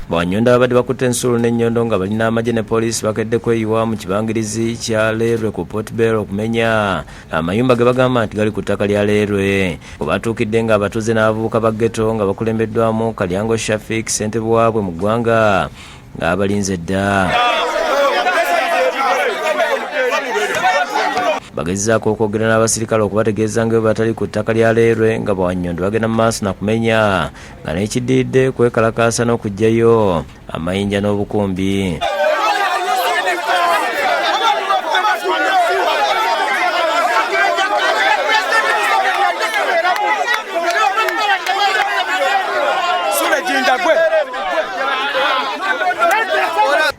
Bwanyonda abadde bakutte ensuulu n'ennyondo nga balina amajje ne poliisi bakedde kweyiwa mu kibangirizi kya leerwe ku Port Bell okumenya amayumba ge bagamba nti gali ku ttaka lya leerwe. Bwe batuukidde nga abatuuze n'abavubuka ba ghetto nga bakulembeddwamu Kalyango Shafik ssentebe waabwe mu ggwanga ng'abalinze dda. Bagezaako okwogera n'abasirikale okubategeeza nga batali ku ttaka lya leerwe nga Bwanyonda bagenda mu maaso na kumenya nga n'ekiddiridde kwekalakaasa n'okugyayo amayinja n'obukumbi.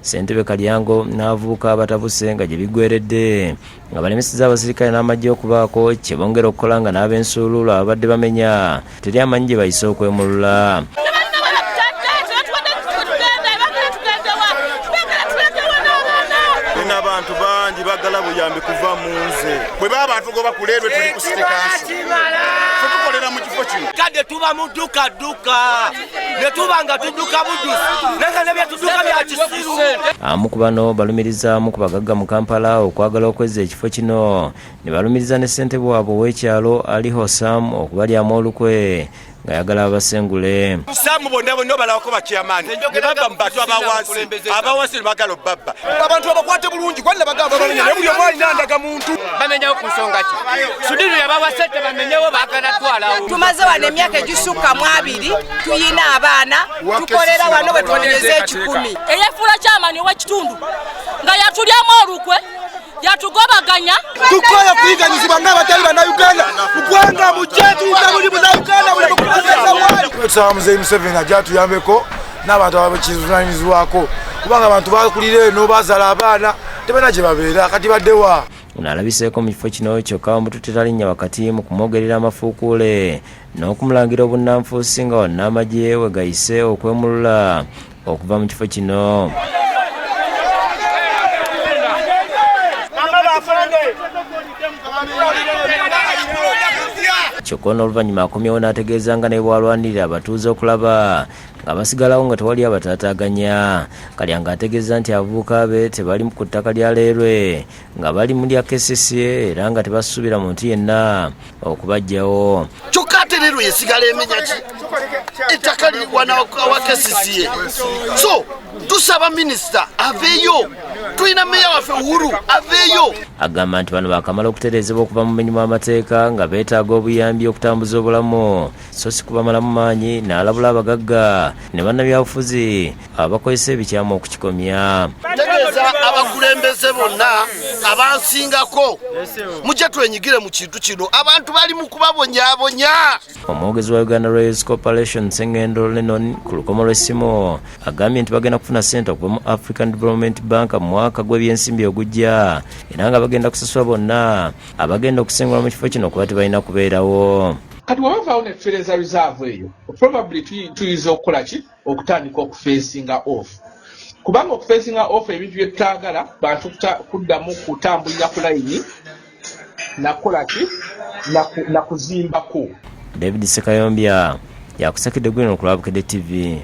Ssentebe Kalyango n'abavubuka abatabuse nga gye biggweredde nga balemesezza abasirikale n'amajje okubaako kye bongera okukola nga n'ab'ensuuluulu ababadde bamenya teri amanyi gye bayise okwemulula. Abantu bangi bagala buyambi kuva mu nze bwe baba abantu goba ku leerwe tuli ku sitekansi tukolera mu kifo kino kadde tuba mu dduka ne tuba nga tudduka buddusi nenga ne byatuduka bya kisiru. Amu ku bano balumirizaamu ku bagagga mu Kampala okwagala okwezza ekifo kino ne balumiriza ne ssentebe waabwe ow'ekyalo aliho Sam okubalyamu olukwe nga yagala abasengule. Samu bonna balawako bakyamaani ne baba mu bantu abawansi bagala obbabba abantu abakwate bulungi kwanna bagamba bamenya naye buli omu alina ndaga muntu bamenyawo ku nsonga ki sudiru yabawasette bamenyewo bagala twalawo. Tumaze wano emyaka egisukka mu 2 tuyina abaana tukolera wano bwe tubonereza 10 eyefuula kyamaani ow'ekitundu nga yatulyamu olukwe yatugobaganya tukola kuyiganyizibwa ng'abatali bannayuganda mugwanga mujjetulunda buli munayuganda buli mukulembeza wali tusaba muzeeyi Museveni ajja atuyambeko n'abantu abakizunanyizibwako kubanga abantu bakulira eno bazaala abaana tebalina gye babeera kati baddewa. Ono alabiseeko mu kifo kino kyokka omuntu tetalinnya wakati mu kumwogerera amafuukuule n'okumulangira obunnanfuusi nga wonna amagye we gayise okwemulula okuva mu kifo kino. Kyokka n'oluvannyuma akomyewo n'ategeeza nga ne bwalwanirira abatuuze okulaba nga basigalawo nga tewali abataataaganya. Kalyango ategeeza nti abavubuka be tebali ku ttaka lya leerwe nga bali mu lya KCCA era nga tebasuubira muntu yenna okubaggyawo. Kyokka ate leerwe yesigala emenya ki ettaka liri wana wa KCCA. So tusaba minisita aveeyo, tulina meya waffe Uhuru aveeyo. Agamba nti bano bakamala okutereezebwa okuva mu menyu amateeka nga beetaaga obuyambi okutambuza obulamu so si kubamalamu maanyi n'alabula abagagga ne bannabyabufuzi abakozesa ebikyamu okukikomya. Tegeeza abakulembeze bonna abansingako mujje twenyigire mu kintu kino abantu bali mu kubabonyaabonya. Omwogezi wa Uganda Rails Corporation Sengendo Lennon ku lukomo lw'essimu agambye nti bagenda kufuna ssente okuva mu African Development Bank mu mwaka gw'ebyensimbi ogujja era nga bagenda kusasula bonna abagenda okusengula mu kifo kino kuba tebalina kubeerawo. Kati wabavaawo ne Fereza Reserve eyo probably tuyinza okukola ki okutandika okufeesinga off kubanga okufeesinga off ebintu bye tutaagala bantu kuddamu kutambulira ku layini nakukola ki nakuzimbako. David Sekayombya yakusakidde Gwino ku Bukedde TV.